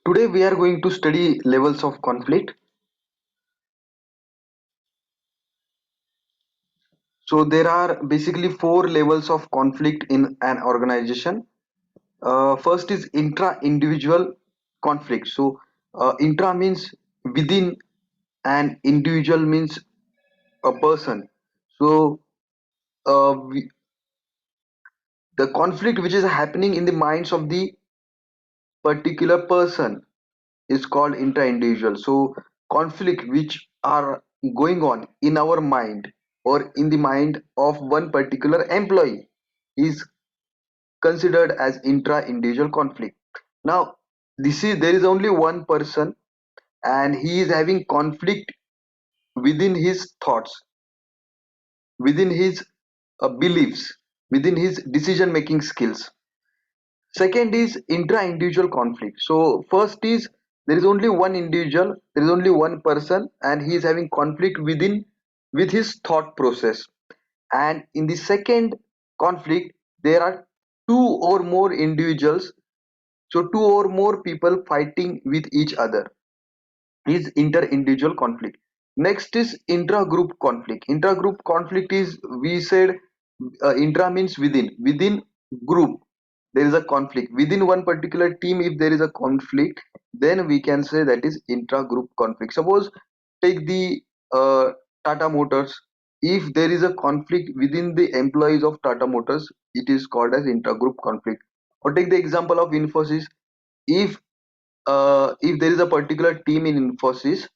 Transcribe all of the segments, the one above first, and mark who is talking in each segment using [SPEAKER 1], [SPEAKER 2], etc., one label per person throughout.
[SPEAKER 1] Today we are going to study levels of conflict. So there are basically four levels of conflict in an organization. First is intra-individual conflict. So intra means within, and individual means a person. So the conflict which is happening in the minds of the particular person is called intra-individual. So conflict which are going on in our mind or in the mind of one particular employee is considered as intra-individual conflict. Now there is only one person and he is having conflict within his thoughts, within his beliefs, within his decision making skills. Second is intra-individual conflict. So first is there is only one individual, there is only one person, and he is having conflict with his thought process. And in the second conflict, there are two or more individuals, so two or more people fighting with each other is inter-individual conflict. Next is intra-group conflict. Intra-group conflict is, we said, intra means within group there is a conflict within one particular team. If there is a conflict, then we can say that is intra-group conflict. Suppose take the Tata Motors. If there is a conflict within the employees of Tata Motors, it is called as intra-group conflict. Or take the example of Infosys. If there is a particular team in Infosys,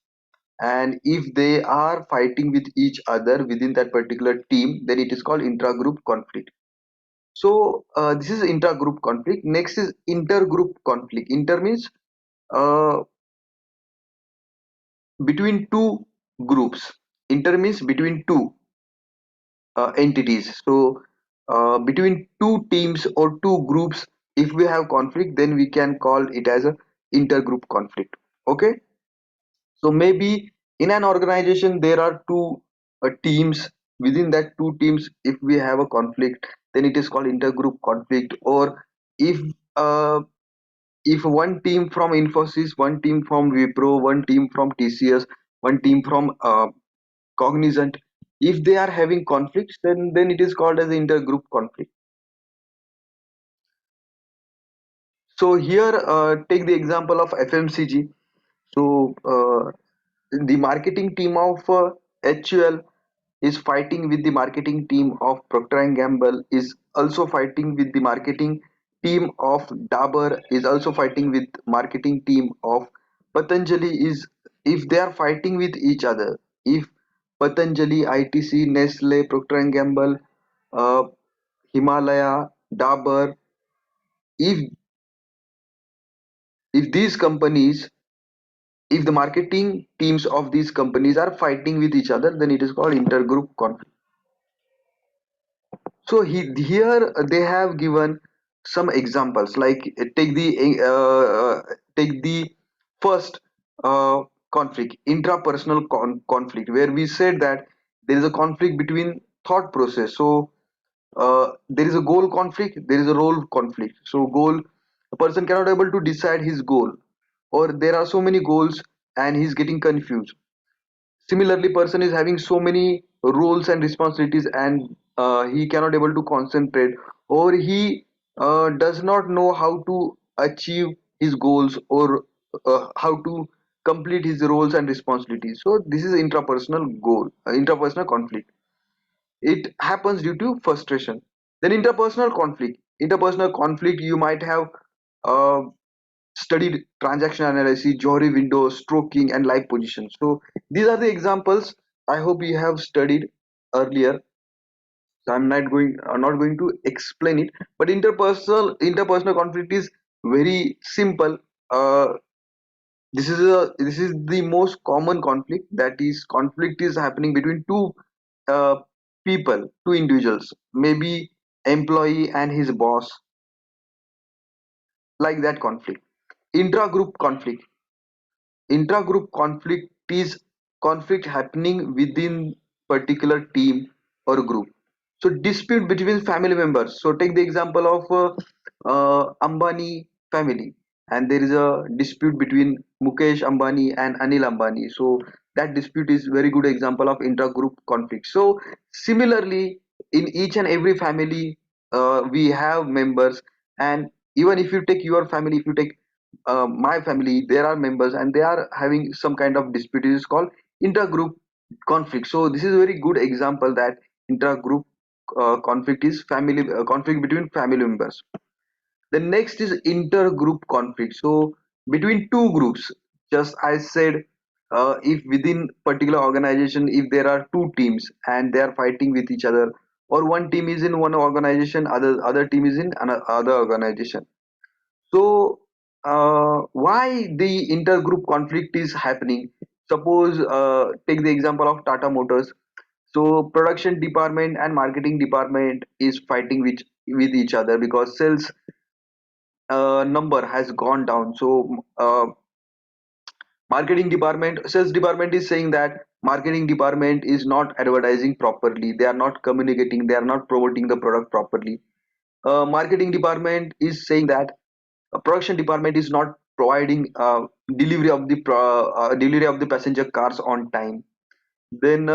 [SPEAKER 1] and if they are fighting with each other within that particular team, then it is called intra-group conflict. So this is intra-group conflict. Next is intergroup conflict. Inter means uh, between two groups. Inter means between two entities. So between two teams or two groups, if we have conflict, then we can call it as a intergroup conflict. Okay. So maybe in an organization there are two teams. Within that two teams, if we have a conflict, then it is called intergroup conflict. Or if uh, if one team from Infosys, one team from Wipro, one team from TCS, one team from Cognizant, if they are having conflicts, then it is called as intergroup conflict. So here, take the example of FMCG. So the marketing team of HUL is fighting with the marketing team of Procter and Gamble, is also fighting with the marketing team of Dabur, is also fighting with marketing team of Patanjali. Is if they are fighting with each other, if Patanjali, ITC, Nestle, Procter and Gamble, uh, Himalaya, Dabur, if these companies, if the marketing teams of these companies are fighting with each other, then it is called intergroup conflict. So here they have given some examples, like take the first uh, conflict, intrapersonal conflict, where we said that there is a conflict between thought process. So there is a goal conflict, there is a role conflict. So goal, a person cannot able to decide his goal, or there are so many goals and he's getting confused. Similarly, person is having so many roles and responsibilities, and he cannot able to concentrate, or he does not know how to achieve his goals, or how to complete his roles and responsibilities. So this is intrapersonal intrapersonal conflict. It happens due to frustration. Then interpersonal conflict, you might have uh, studied transaction analysis, Johari window, stroking, and live position. So these are the examples. I hope you have studied earlier. So I'm not going to explain it. But interpersonal conflict is very simple. This is the most common conflict. That is, conflict is happening between two uh, people, two individuals, maybe employee and his boss, like that conflict. Intra-group conflict. Intra-group conflict is conflict happening within particular team or group. So dispute between family members. So take the example of Ambani family, and there is a dispute between Mukesh Ambani and Anil Ambani. So that dispute is very good example of intra-group conflict. So similarly, in each and every family, we have members, and even if you take your family, if you take my family, there are members, and they are having some kind of dispute. It is called inter-group conflict. So this is a very good example that intra-group conflict is family conflict between family members. The next is intergroup conflict. So between two groups, just I said, if within particular organization, if there are two teams and they are fighting with each other, or one team is in one organization, other team is in another organization. So why the intergroup conflict is happening? Suppose take the example of Tata Motors. So production department and marketing department is fighting with each other because sales number has gone down. So marketing department, sales department is saying that marketing department is not advertising properly, they are not communicating, they are not promoting the product properly. Marketing department is saying that production department is not providing delivery of the passenger cars on time. Then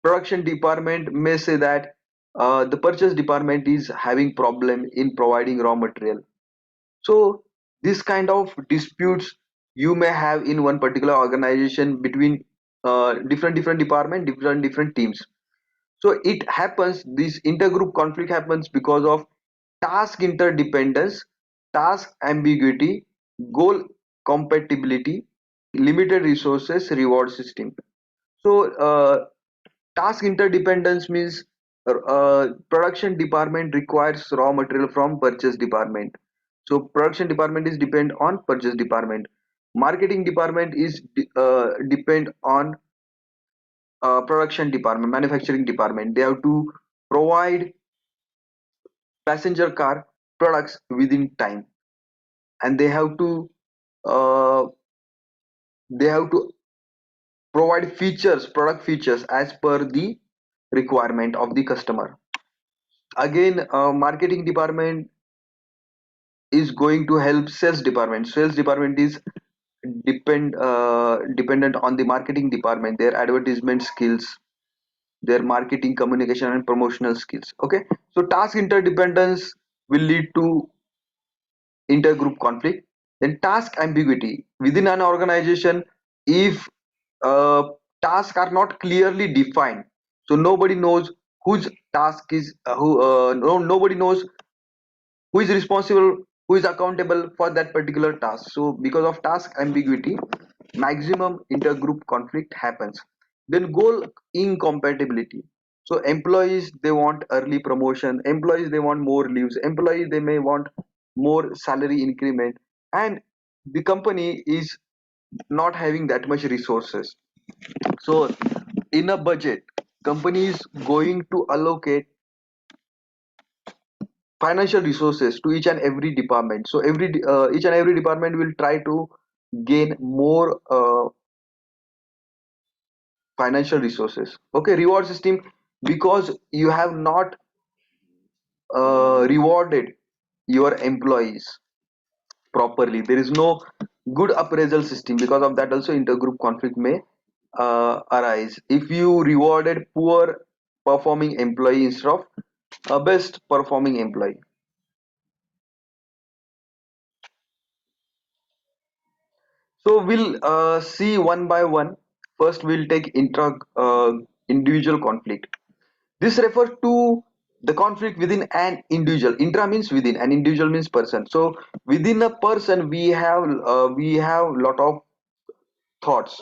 [SPEAKER 1] production department may say that the purchase department is having problem in providing raw material. So this kind of disputes you may have in one particular organization between different department, different teams. So it happens, this intergroup conflict happens because of task interdependence, task ambiguity, goal compatibility, limited resources, reward system. So task interdependence means production department requires raw material from purchase department. So production department is depend on purchase department. Marketing department is depend on production department, manufacturing department. They have to provide passenger car products within time, and uh, they have to provide features, product features as per the requirement of the customer. Again, marketing department is going to help sales department. Sales department is dependent on the marketing department, their advertisement skills, their marketing, communication, and promotional skills. Okay, so task interdependence will lead to intergroup conflict. Then task ambiguity within an organization, if uh, tasks are not clearly defined, so nobody knows whose task is who no, nobody knows who is responsible, who is accountable for that particular task. So because of task ambiguity, maximum intergroup conflict happens. Then goal incompatibility. So employees, they want early promotion, employees they want more leaves, employees they may want more salary increment, and the company is not having that much resources. So in a budget, company is going to allocate financial resources to each and every department. So each and every department will try to gain more financial resources. Okay, reward system, because you have not rewarded your employees properly, there is no good appraisal system. Because of that also intergroup conflict may arise if you rewarded poor performing employee instead of a best performing employee. So we'll see one by one. First, we'll take individual conflict. This refers to the conflict within an individual. Intra means within, and individual means person. So within a person, we have lot of thoughts.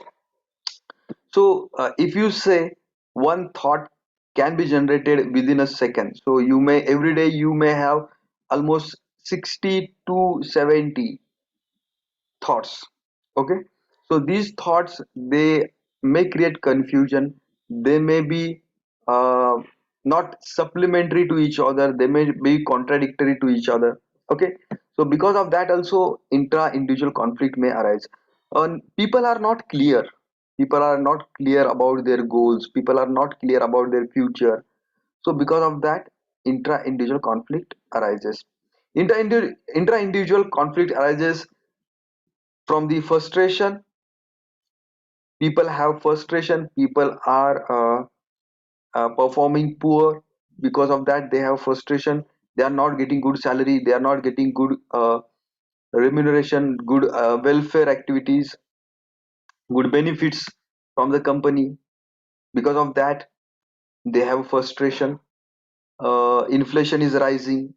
[SPEAKER 1] So if you say one thought can be generated within a second, so you may every day you may have almost 60 to 70 thoughts. Okay, so these thoughts, they may create confusion, they may be uh, not supplementary to each other, they may be contradictory to each other. Okay, so because of that also intra individual conflict may arise. People are not clear, people are not clear about their goals, people are not clear about their future. So because of that intra individual conflict arises. Intra-individual conflict arises from the frustration. People have frustration. People are performing poor. Because of that, they have frustration. They are not getting good salary. They are not getting good remuneration, good welfare activities, good benefits from the company. Because of that, they have frustration. Inflation is rising,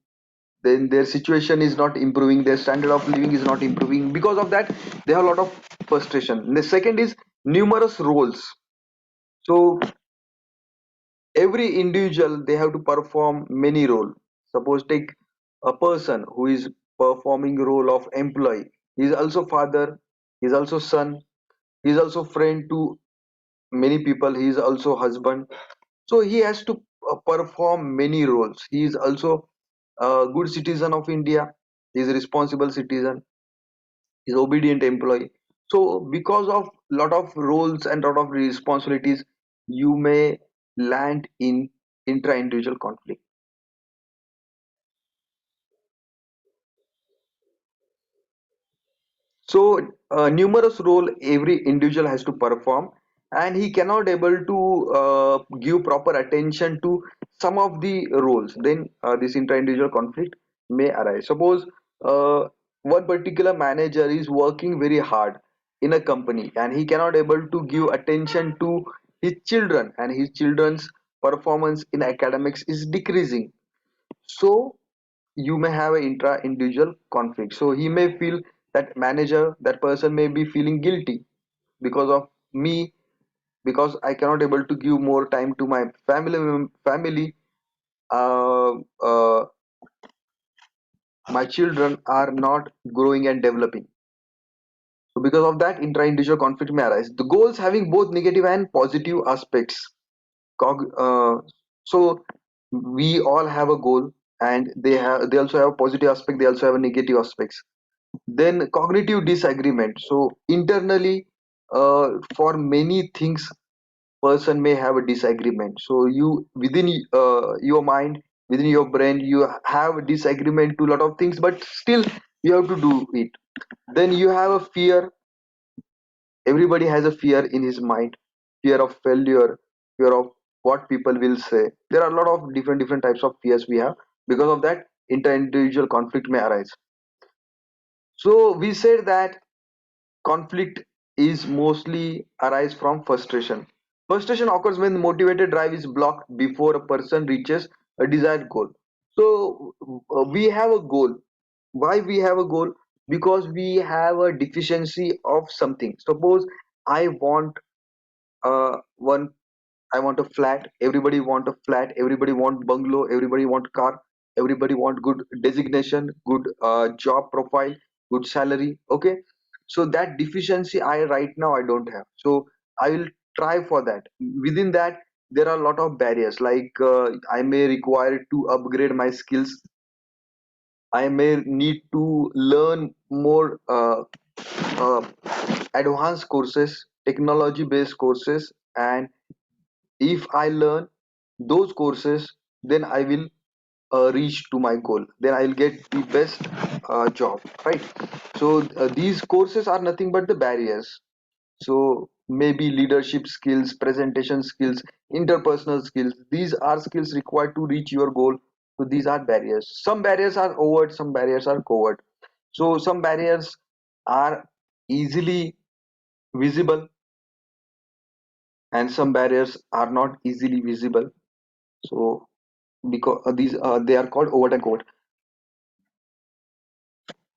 [SPEAKER 1] then their situation is not improving, their standard of living is not improving. Because of that, they have a lot of frustration. And the second is numerous roles. So every individual, they have to perform many role. Suppose take a person who is performing role of employee. He is also father, he is also son, he is also friend to many people, he is also husband. So he has to perform many roles. He is also a good citizen of India, he is a responsible citizen, he is obedient employee. So because of lot of roles and lot of responsibilities, you may land in intra-individual conflict. So numerous role every individual has to perform, and he cannot able to give proper attention to some of the roles. Then this inter-individual conflict may arise. Suppose uh, one particular manager is working very hard in a company, and he cannot able to give attention to his children, and his children's performance in academics is decreasing. So you may have an intra-individual conflict. So he may feel, that manager, that person may be feeling guilty because of me, because I cannot able to give more time to my family. uh, uh, my children are not growing and developing. So because of that, intra-individual conflict may arise. The goals having both negative and positive aspects. Cog- uh, so we all have a goal, and they also have a positive aspect, they also have a negative aspects. Then cognitive disagreement. So internally, for many things, person may have a disagreement. So you, within your mind, within your brain, you have a disagreement to a lot of things, but still you have to do it. Then you have a fear. Everybody has a fear in his mind, fear of failure, fear of what people will say. There are a lot of different types of fears we have. Because of that, inter-individual conflict may arise. So we said that conflict is mostly arise from frustration. Frustration occurs when motivated drive is blocked before a person reaches a desired goal. So we have a goal. Why we have a goal? Because we have a deficiency of something. Suppose I want one, I want a flat. Everybody want a flat. Everybody want bungalow. Everybody want car. Everybody want good designation, good job profile, good salary. Okay, so that deficiency I right now I don't have. So I will try for that. Within that, there are a lot of barriers. Like I may require to upgrade my skills. I may need to learn more uh, advanced courses, technology based courses, and if I learn those courses, then I will reach to my goal, then I'll get the best job, right? So these courses are nothing but the barriers. So maybe leadership skills, presentation skills, interpersonal skills, these are skills required to reach your goal. So these are barriers. Some barriers are overt, some barriers are covert. So some barriers are easily visible, and some barriers are not easily visible. So because these they are called overt and covert.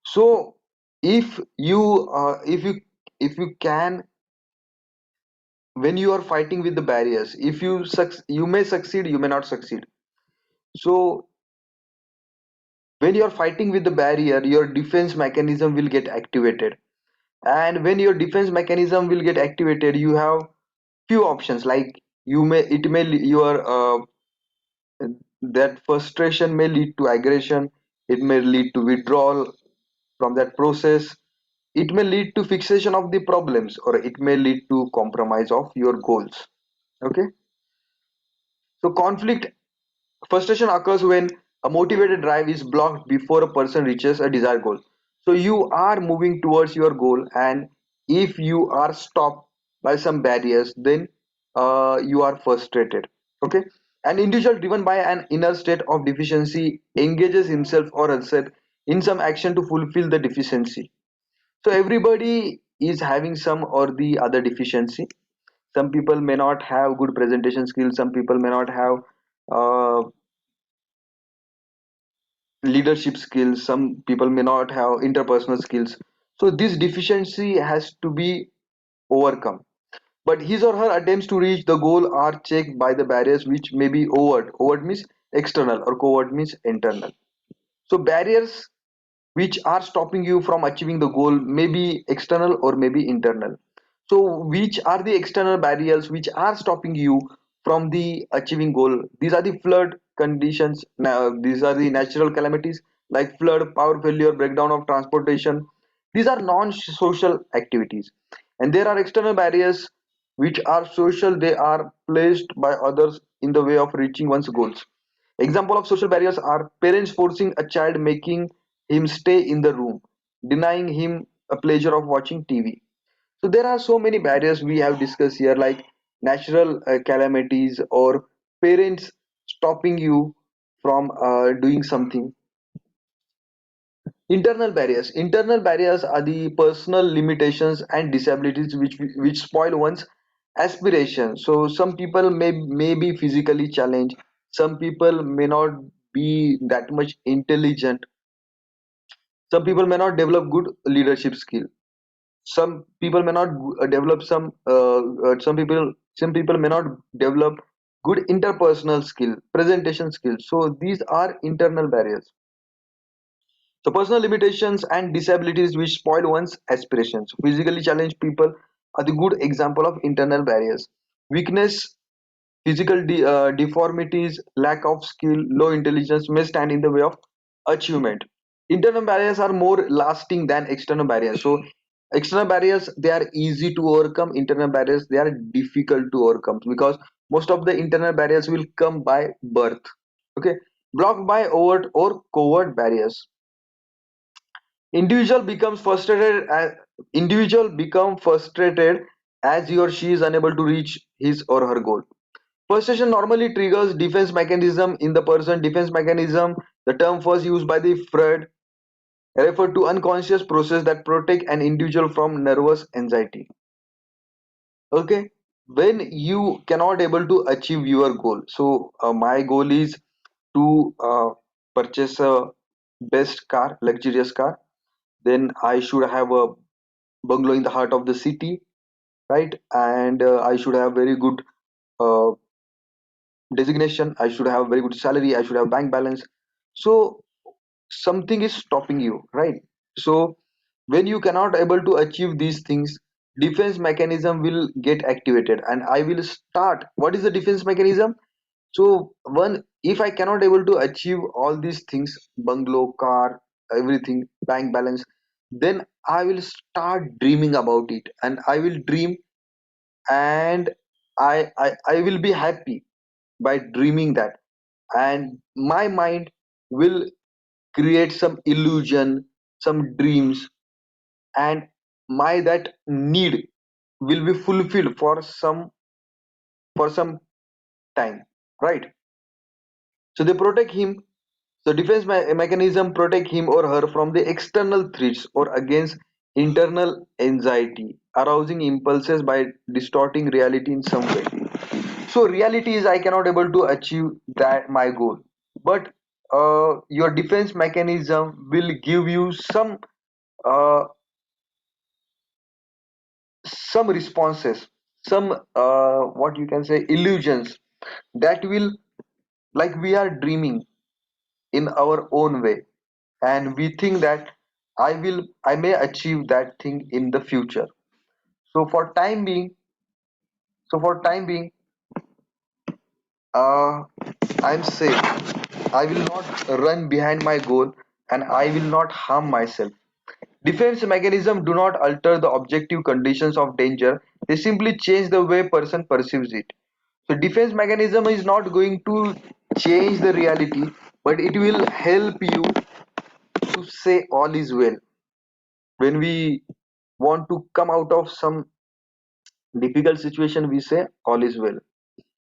[SPEAKER 1] So if you if you can, when you are fighting with the barriers, if you you may succeed, you may not succeed. So when you are fighting with the barrier, your defense mechanism will get activated, and when your defense mechanism will get activated, you have few options. Like you may, it may your that frustration may lead to aggression, it may lead to withdrawal from that process, it may lead to fixation of the problems, or it may lead to compromise of your goals. Okay, so conflict, frustration occurs when A motivated drive is blocked before a person reaches a desired goal. So you are moving towards your goal, and if you are stopped by some barriers, then you are frustrated. Okay. An individual driven by an inner state of deficiency engages himself or herself in some action to fulfill the deficiency. So everybody is having some or the other deficiency. Some people may not have good presentation skills, some people may not have uh, leadership skills, some people may not have interpersonal skills. So this deficiency has to be overcome, but his or her attempts to reach the goal are checked by the barriers which may be overt means external or covert means internal. So barriers which are stopping you from achieving the goal may be external or may be internal. So which are the external barriers which are stopping you from the achieving goal? These are the flood conditions. Now these are the natural calamities like flood, power failure, breakdown of transportation. These are non-social activities, and there are external barriers which are social. They are placed by others in the way of reaching one's goals. Example of social barriers are parents forcing a child, making him stay in the room, denying him a pleasure of watching TV. So there are so many barriers we have discussed here, like natural calamities or parents stopping you from doing something. Internal barriers are the personal limitations and disabilities which spoil one's aspiration. So some people may be physically challenged, some people may not be that much intelligent, some people may not develop good leadership skill, some people may not develop some people may not develop good interpersonal skill, presentation skills. So these are internal barriers. So personal limitations and disabilities which spoil one's aspirations. Physically challenged people are the good example of internal barriers. Weakness, physical deformities, lack of skill, low intelligence may stand in the way of achievement. Internal barriers are more lasting than external barriers. So external barriers, they are easy to overcome. Internal barriers, they are difficult to overcome because most of the internal barriers will come by birth. Okay, blocked by overt or covert barriers. Individual become frustrated as he or she is unable to reach his or her goal. Frustration normally triggers defense mechanism in the person. Defense mechanism, the term first used by the Freud, refer to unconscious process that protect an individual from nervous anxiety. Okay, when you cannot able to achieve your goal. So my goal is to purchase a best car, luxurious car. Then I should have a bungalow in the heart of the city, right? And I should have very good uh, designation. I should have very good salary. I should have bank balance. So something is stopping you, right? So when you cannot able to achieve these things, defense mechanism will get activated, and I will start. What is the defense mechanism? So one, if I cannot able to achieve all these things, bungalow, car, everything, bank balance, then I will start dreaming about it, and I will dream, and I will be happy by dreaming that, and my mind will create some illusion, some dreams, and my that need will be fulfilled for some time, right? So they protect him. So defense mechanism protect him or her from the external threats or against internal anxiety, arousing impulses by distorting reality in some way. So reality is I cannot able to achieve that my goal, but your defense mechanism will give you uh, some responses, some what you can say illusions that will, like we are dreaming in our own way, and we think that I may achieve that thing in the future. So for time being, uh, I'm safe. I will not run behind my goal, and I will not harm myself. Defense mechanisms do not alter the objective conditions of danger, they simply change the way person perceives it. So defense mechanism is not going to change the reality, but it will help you to say all is well. When we want to come out of some difficult situation, we say all is well.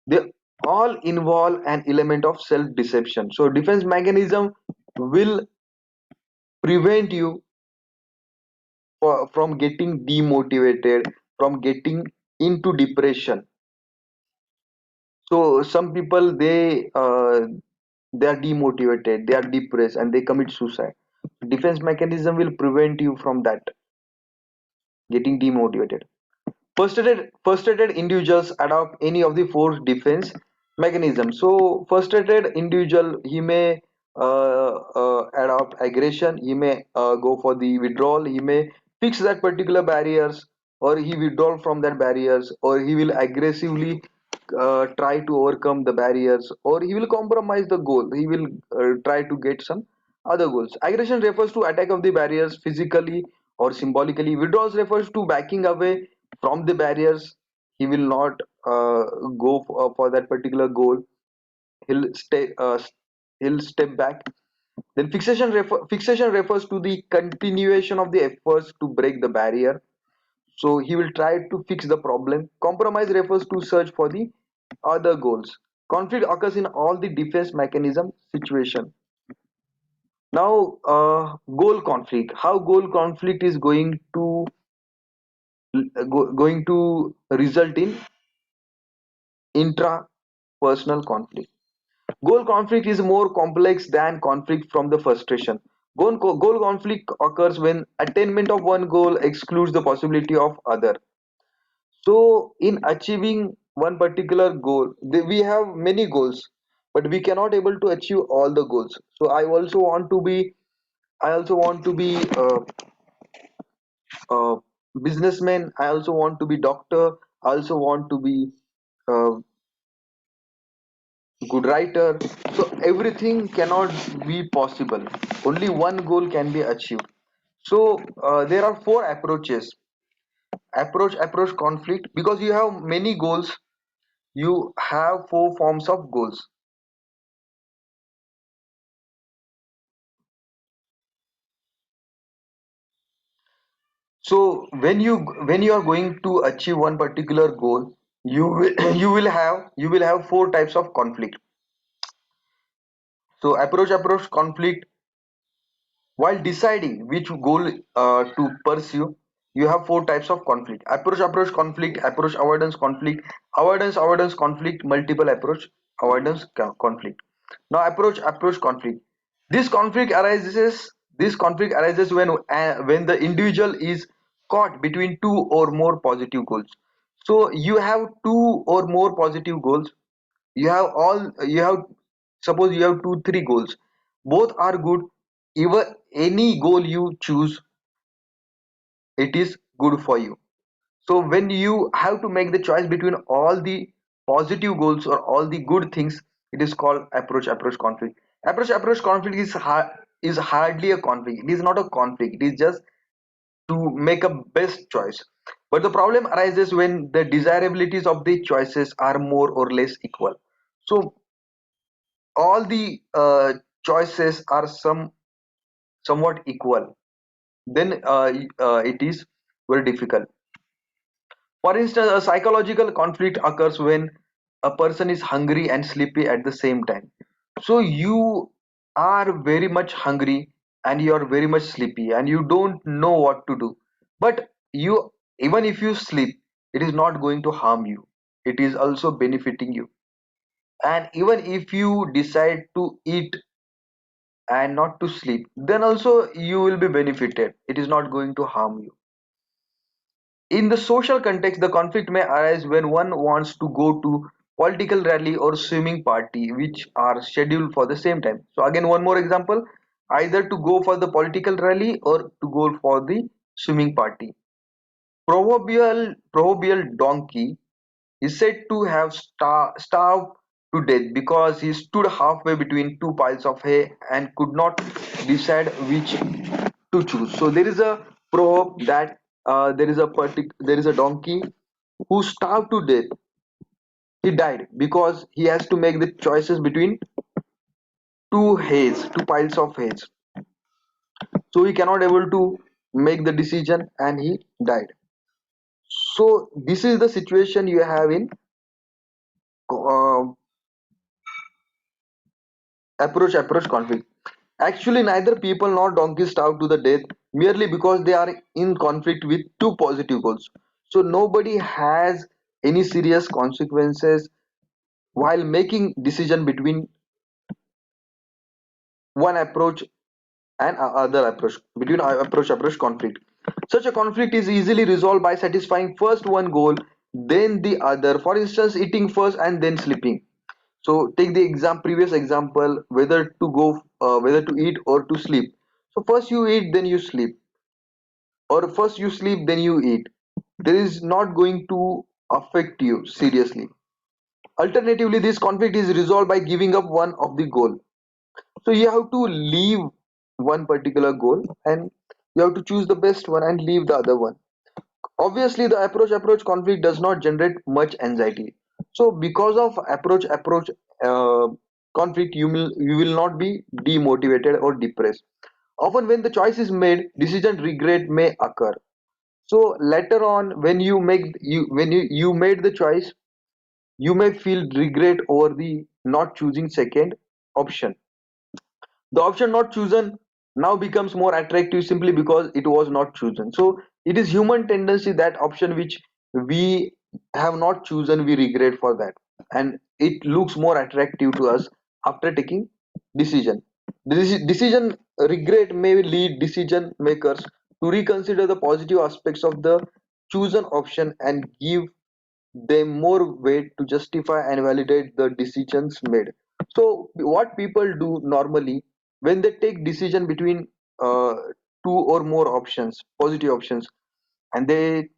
[SPEAKER 1] They all involve an element of self deception. So defense mechanism will prevent you from getting demotivated, from getting into depression. So some people, they are demotivated, they are depressed, and they commit suicide. Defense mechanism will prevent you from that, getting demotivated. Frustrated individuals adopt any of the four defense mechanisms. So frustrated individual, he may adopt aggression, he may go for the withdrawal, he may fix that particular barriers, or he withdraw from that barriers, or he will aggressively try to overcome the barriers, or he will compromise the goal. He will try to get some other goals. Aggression refers to attack of the barriers physically or symbolically. Withdrawals refers to backing away from the barriers. He will not for that particular goal. He'll stay. He'll step back. Then fixation refers to the continuation of the efforts to break the barrier. So he will try to fix the problem. Compromise refers to search for the other goals. Conflict occurs in all the defense mechanism situation. Now, goal conflict. How goal conflict is going to result in intrapersonal conflict. Goal conflict is more complex than conflict from the frustration. Goal conflict occurs when attainment of one goal excludes the possibility of other. So, in achieving one particular goal, we have many goals, but we cannot able to achieve all the goals. So, I also want to be a businessman. I also want to be doctor. I also want to be a good writer. So, everything cannot be possible. Only one goal can be achieved. So, there are four approaches. Approach conflict, because you have many goals. You have four forms of goals. So when you are going to achieve one particular goal, you will have four types of conflict. So approach conflict. While deciding which goal to pursue, you have four types of conflict. Approach conflict, approach avoidance conflict, multiple approach avoidance conflict. Now approach conflict. This conflict arises this conflict arises when the individual is caught between two or more positive goals. So you have two or more positive goals. You have suppose you have two three goals, both are good. Even any goal you choose, it is good for you. So when you have to make the choice between all the positive goals or all the good things, it is called approach conflict. Approach conflict is hardly a conflict. It is not a conflict. It is just to make a best choice. But the problem arises when the desirabilities of the choices are more or less equal. So all the choices are somewhat equal, then it is very difficult. For instance, a psychological conflict occurs when a person is hungry and sleepy at the same time. So you are very much hungry and you are very much sleepy and you don't know what to do. But you, even if you sleep, it is not going to harm you. It is also benefiting you. And even if you decide to eat and not to sleep, then also you will be benefited. It is not going to harm you. In the social context, the conflict may arise when one wants to go to political rally or swimming party which are scheduled for the same time. So again, one more example, either to go for the political rally or to go for the swimming party. Proverbial donkey is said to have starved to death because he stood halfway between two piles of hay and could not decide which to choose. So there is a proverb that there is a donkey who starved to death. He died because he has to make the choices between two piles of haze. So he cannot able to make the decision and he died. So this is the situation you have in uh, approach conflict. Actually, neither people nor donkeys starve to the death merely because they are in conflict with two positive goals. So nobody has any serious consequences while making decision between one approach and other approach, between approach conflict. Such a conflict is easily resolved by satisfying first one goal, then the other. For instance, eating first and then sleeping. So take the previous example, whether to eat or to sleep. So first you eat, then you sleep, or first you sleep, then you eat. There is not going to affect you seriously. Alternatively, this conflict is resolved by giving up one of the goal. So you have to leave one particular goal and you have to choose the best one and leave the other one. Obviously, the approach conflict does not generate much anxiety. So because of approach uh, conflict, you will not be demotivated or depressed. Often when the choice is made, decision regret may occur. So later on, when you made the choice, you may feel regret over the not choosing second option. The option not chosen now becomes more attractive simply because it was not chosen. So it is human tendency that option which we have not chosen, we regret for that, and it looks more attractive to us after taking decision. Decision regret may lead decision makers to reconsider the positive aspects of the chosen option and give them more weight to justify and validate the decisions made. So what people do normally when they take decision between uh, two or more options, positive options, and they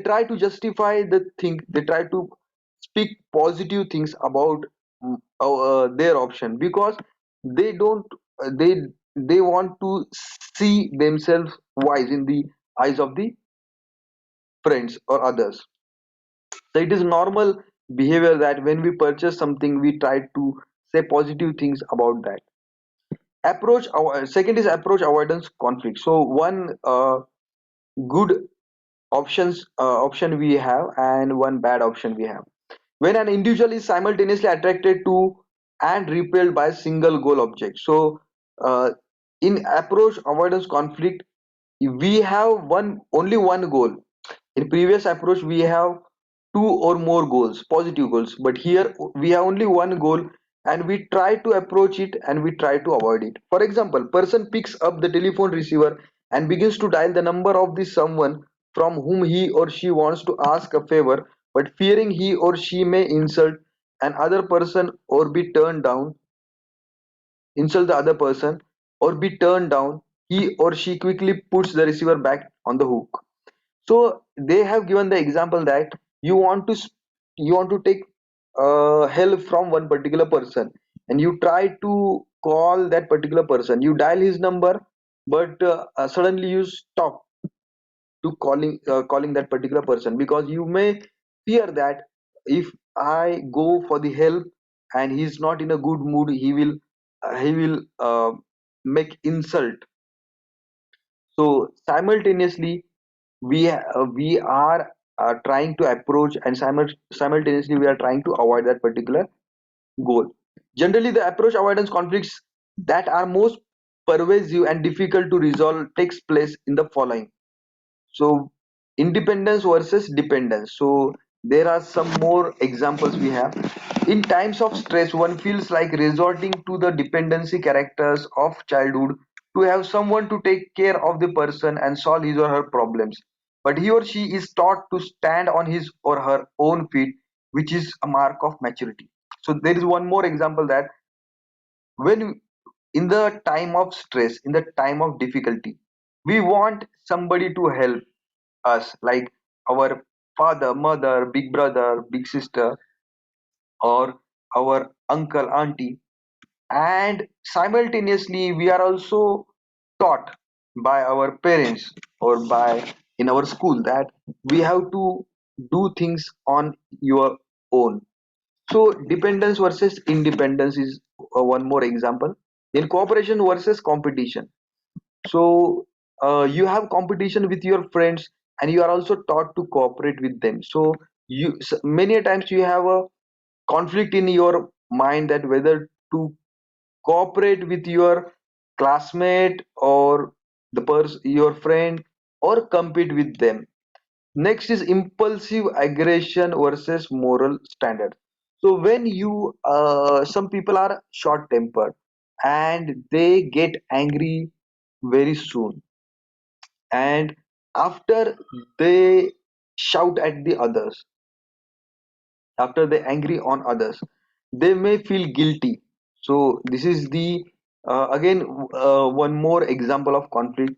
[SPEAKER 1] try to justify the thing, they try to speak positive things about their option, because they don't they want to see themselves wise in the eyes of the friends or others. So it is normal behavior that when we purchase something, we try to say positive things about that. Second is approach avoidance conflict. So one good option we have and one bad option we have. When an individual is simultaneously attracted to and repelled by a single goal object. So in approach avoidance conflict, we have only one goal. In previous approach we have two or more goals, positive goals, but here we have only one goal and we try to approach it and we try to avoid it. For example, person picks up the telephone receiver and begins to dial the number of the someone from whom he or she wants to ask a favor, but fearing he or she may another person or be turned down insult the other person or be turned down, he or she quickly puts the receiver back on the hook. So they have given the example that you want to you want to take help from one particular person, and you try to call that particular person, you dial his number, but suddenly you stop to calling that particular person, because you may fear that if I go for the help and he's not in a good mood, he will make insult. So simultaneously we are trying to approach, and simultaneously we are trying to avoid that particular goal. Generally, the approach avoidance conflicts that are most pervasive and difficult to resolve takes place in the following. So independence versus dependence. So there are some more examples we have. In times of stress, one feels like resorting to the dependency characters of childhood to have someone to take care of the person and solve his or her problems. But he or she is taught to stand on his or her own feet, which is a mark of maturity. So there is one more example that when in the time of stress, in the time of difficulty, we want somebody to help us, like our father, mother, big brother, big sister, or our uncle, auntie. And simultaneously we are also taught by our parents or by in our school that we have to do things on your own. So dependence versus independence is one more example in cooperation versus competition. So you have competition with your friends, and you are also taught to cooperate with them. So many a times you have a conflict in your mind that whether to cooperate with your classmate or your friend, or compete with them. Next is impulsive aggression versus moral standard. So when you some people are short tempered and they get angry very soon, and after they shout at the others, after they angry on others, they may feel guilty. So this is the again one more example of conflict.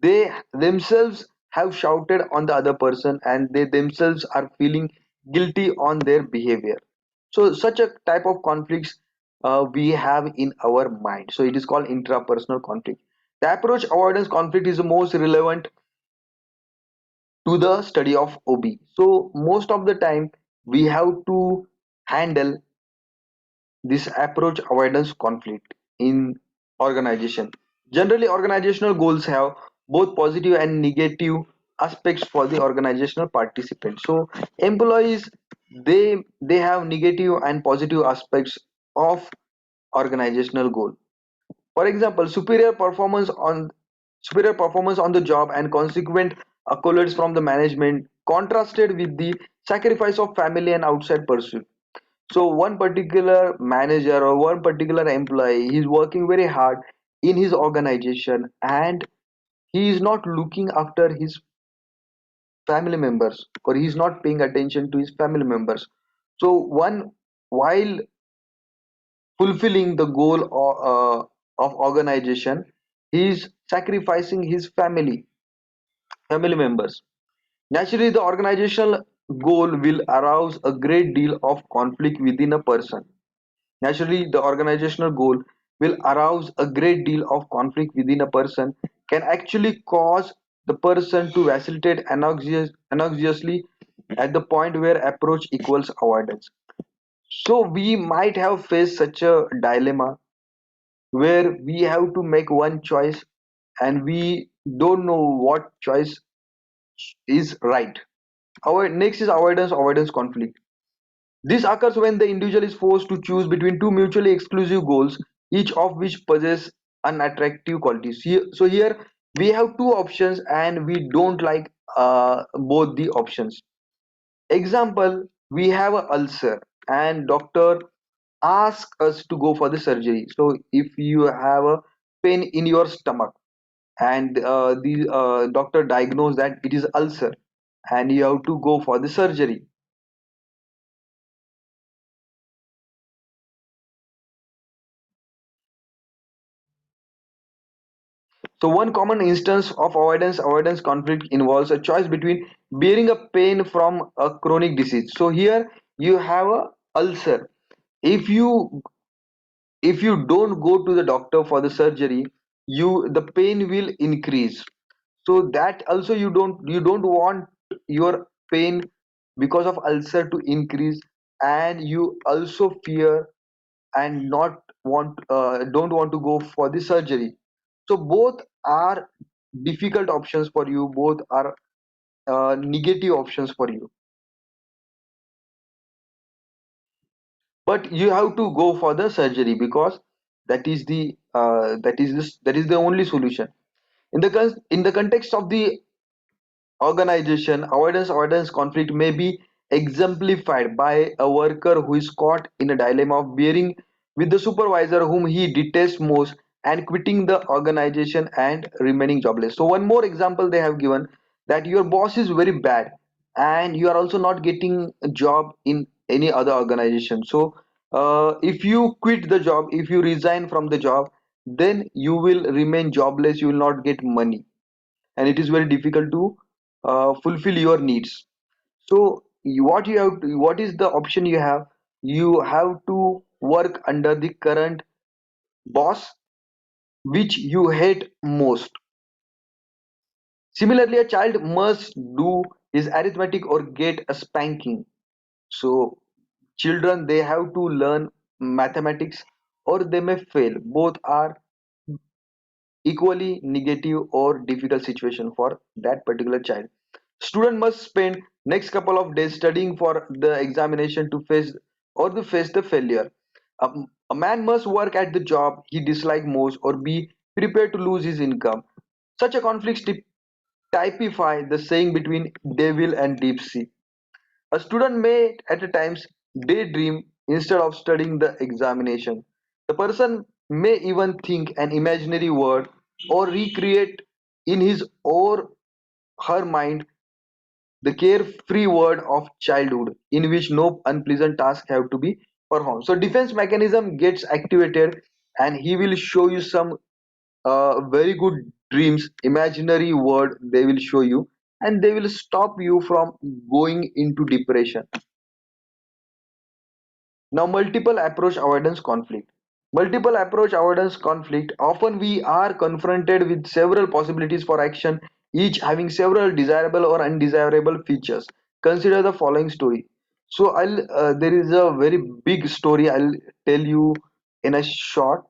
[SPEAKER 1] They themselves have shouted on the other person, and they themselves are feeling guilty on their behavior. So such a type of conflicts we have in our mind, so it is called intrapersonal conflict. The approach avoidance conflict is the most relevant to the study of OB. So most of the time we have to handle this approach avoidance conflict in organization. Generally, organizational goals have both positive and negative aspects for the organizational participants. So employees, they have negative and positive aspects of organizational goal. For example, superior performance on the job and consequent accolades from the management contrasted with the sacrifice of family and outside pursuit. So one particular manager or one particular employee, he's working very hard in his organization, and he is not looking after his family members, or he's not paying attention to his family members. So one, while fulfilling the goal of organization, he is sacrificing his family members. Naturally, the organizational goal will arouse a great deal of conflict within a person. Naturally, the organizational goal will arouse a great deal of conflict within a person, can actually cause the person to vacillate anxiously at the point where approach equals avoidance. So we might have faced such a dilemma where we have to make one choice, and we don't know what choice is right. Our next is avoidance conflict. This occurs when the individual is forced to choose between two mutually exclusive goals, each of which possess unattractive qualities. So here we have two options, and we don't like both the options. Example, we have a ulcer, and doctor ask us to go for the surgery. So if you have a pain in your stomach, and the doctor diagnosed that it is ulcer, and you have to go for the surgery. So one common instance of avoidance conflict involves a choice between bearing a pain from a chronic disease. So here you have a ulcer. If you don't go to the doctor for the surgery, the pain will increase. So that also you don't want your pain because of ulcer to increase, and you also fear and not want don't want to go for the surgery. So both are difficult options for you, both are negative options for you, but you have to go for the surgery because that is the only solution. In the context of the organization, avoidance conflict may be exemplified by a worker who is caught in a dilemma of bearing with the supervisor whom he detests most, and quitting the organization and remaining jobless. So one more example they have given, that your boss is very bad, and you are also not getting a job in any other organization. So if you quit the job, if you resign from the job, then you will remain jobless, you will not get money, and it is very difficult to fulfill your needs. So what is the option you have? You have to work under the current boss which you hate most. Similarly, a child must do his arithmetic or get a spanking. So children, they have to learn mathematics or they may fail. Both are equally negative or difficult situation for that particular child. Student must spend next couple of days studying for the examination to face the failure. A, a man must work at the job he dislikes most or be prepared to lose his income. Such a conflict typify the saying between devil and deep sea. A student may at times daydream instead of studying the examination. The person may even think an imaginary word or recreate in his or her mind the carefree world of childhood in which no unpleasant tasks have to be performed. So defense mechanism gets activated and he will show you some very good dreams, imaginary world they will show you, and they will stop you from going into depression. Now, multiple approach avoidance conflict. Multiple approach avoidance conflict. Often we are confronted with several possibilities for action, each having several desirable or undesirable features. Consider the following story. So, there is a very big story. I'll tell you in a short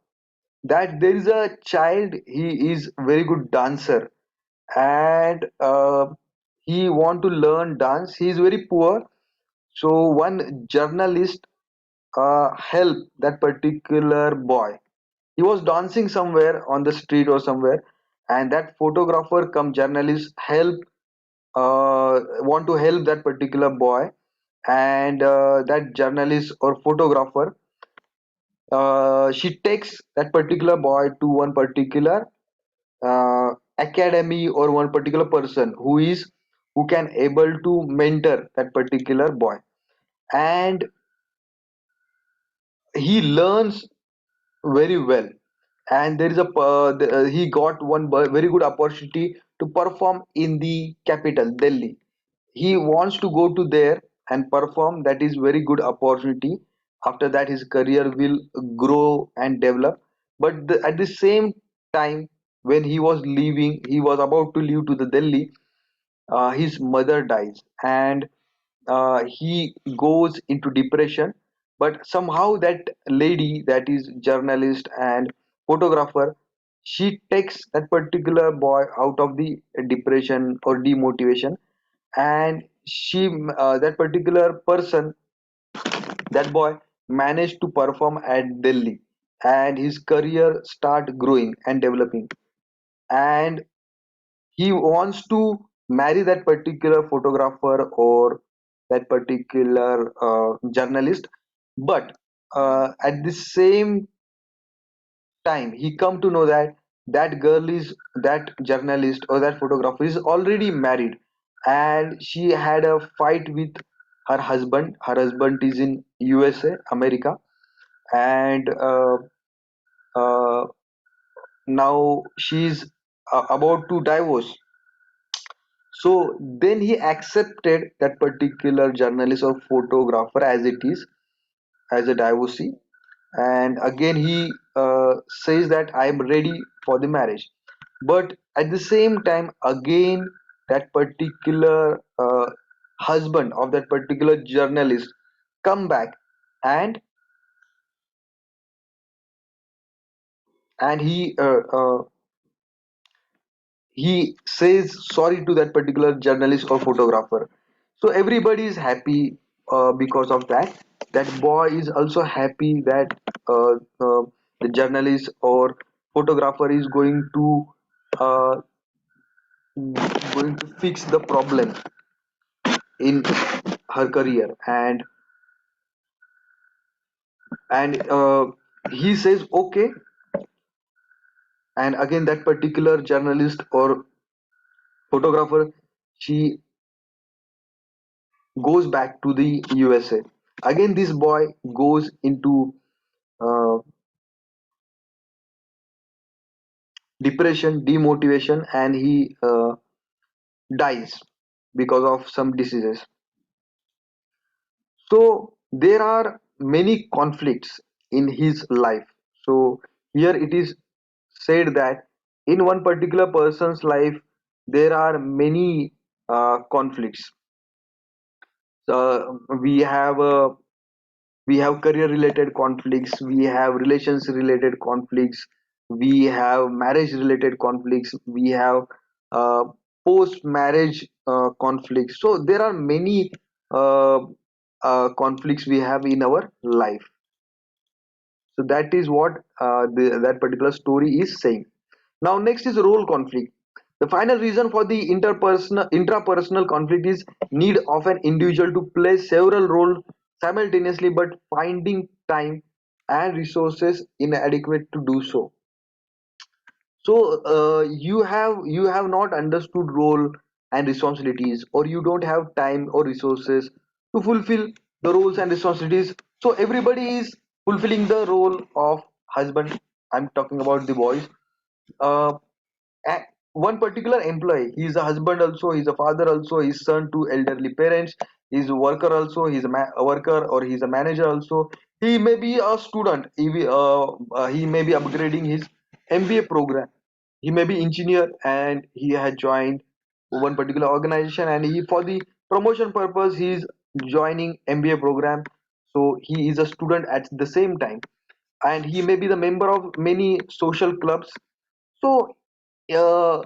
[SPEAKER 1] that there is a child. He is very good dancer, and he want to learn dance. He is very poor. So one journalist help that particular boy. He was dancing somewhere on the street or somewhere, and that photographer come journalist help want to help that particular boy, and that journalist or photographer she takes that particular boy to one particular academy or one particular person who can able to mentor that particular boy, and he learns very well, and there is he got one very good opportunity to perform in the capital Delhi. He wants to go to there and perform. That is very good opportunity. After that his career will grow and develop, but at the same time when he was about to leave to the Delhi, his mother dies, and he goes into depression. But somehow that lady, that is journalist and photographer, she takes that particular boy out of the depression or demotivation, and that particular person, that boy managed to perform at Delhi, and his career start growing and developing, and he wants to marry that particular photographer or that particular journalist. But at the same time he come to know that that journalist or that photographer is already married, and she had a fight with her husband is in USA, America, and uh, now she's about to divorce. So then he accepted that particular journalist or photographer as it is, as a divorcee, and again he says that I am ready for the marriage. But at the same time, again that particular husband of that particular journalist come back, and he says sorry to that particular journalist or photographer. So everybody is happy because of that. That boy is also happy that the journalist or photographer is uh, going to fix the problem in her career, and he says okay, and again that particular journalist or photographer, she goes back to the USA. Again, this boy goes into uh, depression, demotivation, and he dies because of some diseases. So there are many conflicts in his life. So here it is said that in one particular person's life there are many conflicts. We have We have career related conflicts, we have relations related conflicts, we have marriage related conflicts, we have uh, post marriage conflicts. So there are many uh, conflicts we have in our life. So that is what that particular story is saying. Now next is role conflict. The final reason for the interpersonal intrapersonal conflict is need of an individual to play several roles simultaneously but finding time and resources inadequate to do so. So you have not understood role and responsibilities, or you don't have time or resources to fulfill the roles and responsibilities. So everybody is fulfilling the role of husband. I'm talking about the boys. uh, a- One particular employee, he is a husband also, he's a father also, he's son to elderly parents, he's a worker also, he's a worker, or he's a manager also. He may be a student, he may be upgrading his MBA program. He may be engineer and he has joined one particular organization, and he, for the promotion purpose, he is joining MBA program. So he is a student at the same time, and he may be the member of many social clubs. So uh,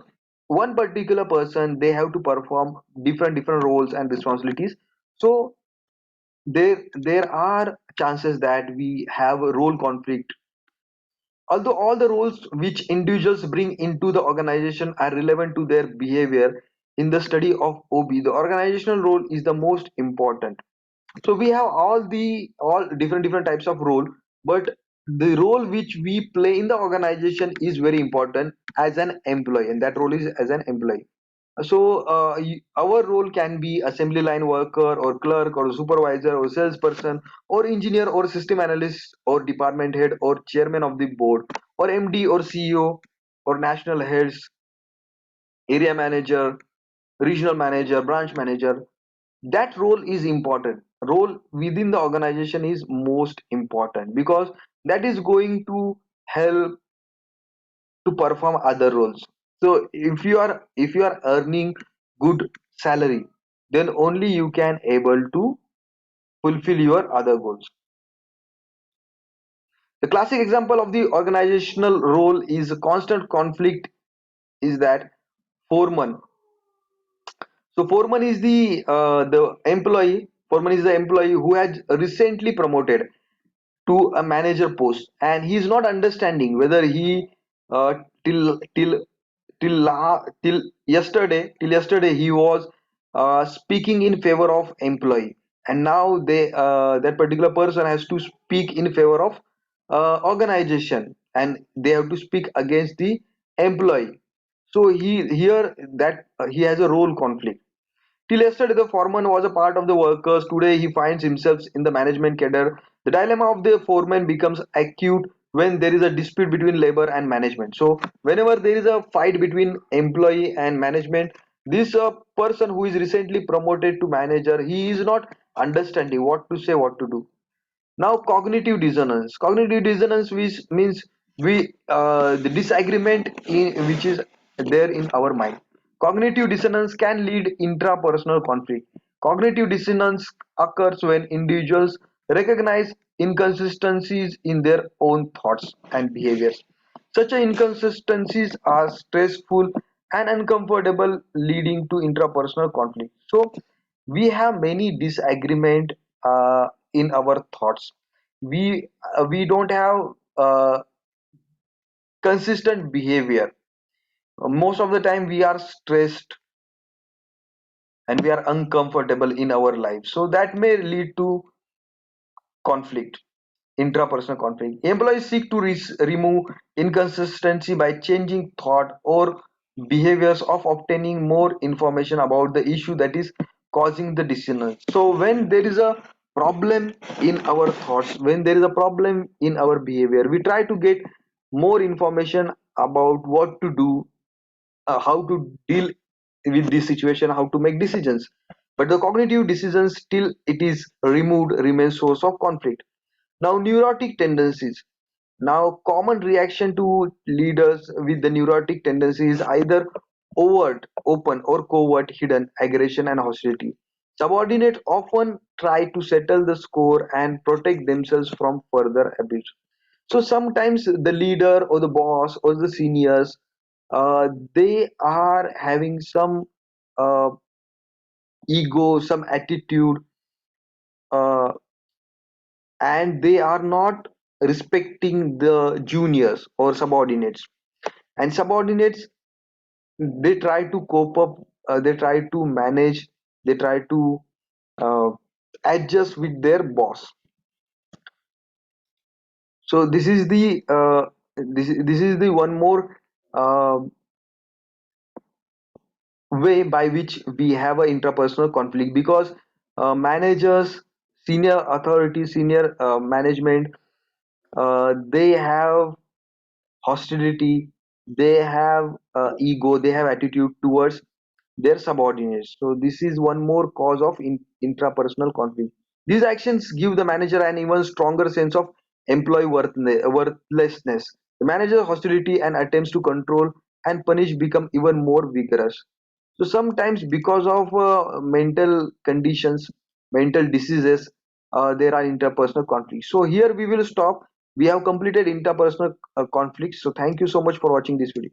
[SPEAKER 1] one particular person, they have to perform different roles and responsibilities. So there are chances that we have a role conflict. Although all the roles which individuals bring into the organization are relevant to their behavior, in the study of OB, the organizational role is the most important. So we have all different types of role, but the role which we play in the organization is very important as an employee, and that role is as an employee. So our role can be assembly line worker or clerk or supervisor or salesperson or engineer or system analyst or department head or chairman of the board or MD or CEO or national heads, area manager, regional manager, branch manager. That role is important. Role within the organization is most important, because that is going to help to perform other roles. So if you are earning good salary, then only you can able to fulfill your other goals. The classic example of the organizational role is a constant conflict is that foreman. So foreman is the employee who has recently promoted to a manager post, and he is not understanding whether he uh, till yesterday he was speaking in favor of employee, and now that particular person has to speak in favor of organization, and they have to speak against the employee. So he has a role conflict. Till yesterday, the foreman was a part of the workers. Today, he finds himself in the management cadre. The dilemma of the foreman becomes acute when there is a dispute between labor and management. So, whenever there is a fight between employee and management, this person who is recently promoted to manager, he is not understanding what to say, what to do. Now, cognitive dissonance, which means the disagreement which is there in our mind. Cognitive dissonance can lead intrapersonal conflict. Cognitive dissonance occurs when individuals recognize inconsistencies in their own thoughts and behaviors. Such inconsistencies are stressful and uncomfortable, leading to intrapersonal conflict. So we have many disagreement in our thoughts. We don't have consistent behavior. Most of the time we are stressed and we are uncomfortable in our life, so that may lead to conflict, intrapersonal conflict. Employees seek to remove inconsistency by changing thought or behaviors of obtaining more information about the issue that is causing the dissonance. So when there is a problem in our thoughts, when there is a problem in our behavior, we try to get more information about what to do, how to deal with this situation, how to make decisions. But the cognitive decisions, till it is removed, remains source of conflict. Now, neurotic tendencies. Now, common reaction to leaders with the neurotic tendency is either overt, open, or covert, hidden aggression and hostility. Subordinates often try to settle the score and protect themselves from further abuse. So sometimes the leader or the boss or the seniors, they are having some uh, ego, some attitude, uh, and they are not respecting the juniors or subordinates. And subordinates, they try to cope up, they try to manage, they try to uh, adjust with their boss. So this is the one more uh, way by which we have an intrapersonal conflict, because managers, senior authorities, senior management, they have hostility, they have ego, they have attitude towards their subordinates. So this is one more cause of intrapersonal conflict. These actions give the manager an even stronger sense of employee worthlessness. The manager's hostility and attempts to control and punish become even more vigorous. So sometimes because of mental conditions, mental diseases, there are interpersonal conflicts. So here we will stop. We have completed interpersonal conflicts. So thank you so much for watching this video.